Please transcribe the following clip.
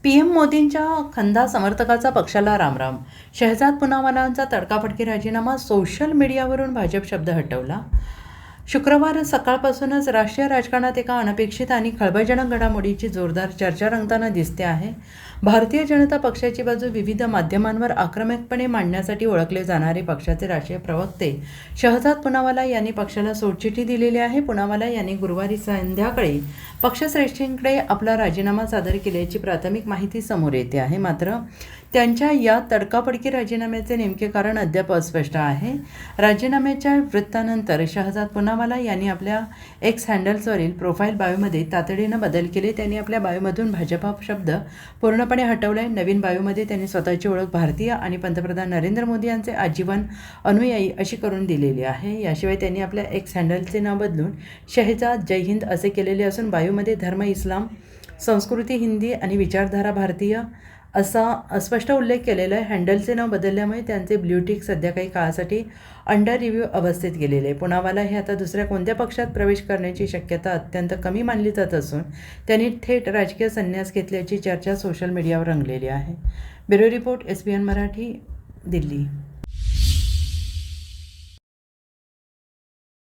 PM मोदींच्या खंदा समर्थकाचा पक्षाला रामराम. शहजाद पुनावालांचा तडकाफडकी राजीनामा, सोशल मीडियावरून भाजप शब्द हटवला. शुक्रवार सकाळपासूनच राष्ट्रीय राजकारणात एका अनपेक्षित आणि खळबळजनक घडामोडीची जोरदार चर्चा रंगताना दिसते आहे. भारतीय जनता पक्षाची बाजू विविध माध्यमांवर आक्रमकपणे मांडण्यासाठी ओळखले जाणारे पक्षाचे राष्ट्रीय प्रवक्ते शहजाद पुनावाला यांनी पक्षाला सोडचिठ्ठी दिलेली आहे. पुनावाला यांनी गुरुवारी संध्याकाळी पक्षश्रेष्ठींकडे आपला राजीनामा सादर केल्याची प्राथमिक माहिती समोर येते आहे. मात्र त्यांच्या या तडकाफडकी राजीनाम्याचे नेमके कारण अद्याप अस्पष्ट आहे. राजीनाम्याच्या वृत्तानंतर शहजाद पुनावाला यांनी आपल्या एक्स हँडल्सवरील प्रोफाईल बायोमध्ये तातडीनं बदल केले. त्यांनी आपल्या बायोमधून भाजपा शब्द पूर्णपणे हटवलाय. नवीन बायोमध्ये त्यांनी स्वतःची ओळख भारतीय आणि पंतप्रधान नरेंद्र मोदी यांचे आजीवन अनुयायी अशी करून दिलेली आहे. याशिवाय त्यांनी आपल्या एक्स हँडलचे नाव बदलून शहजाद जय हिंद असे केलेले असून बायोमध्ये धर्म इस्लाम, संस्कृती हिंदी आणि विचारधारा भारतीय असा स्पष्ट उल्लेख केलेला आहे. हँडलचे नाव बदलल्यामुळे त्यांचे ब्ल्यूटिक सध्या काही काळासाठी अंडर रिव्ह्यू अवस्थेत गेलेले आहे. पुनावाला हे आता दुसऱ्या कोणत्या पक्षात प्रवेश करण्याची शक्यता अत्यंत कमी मानली जात असून त्यांनी थेट राजकीय संन्यास घेतल्याची चर्चा सोशल मीडियावर रंगलेली आहे. Bureau report, SBN Marathi, Delhi.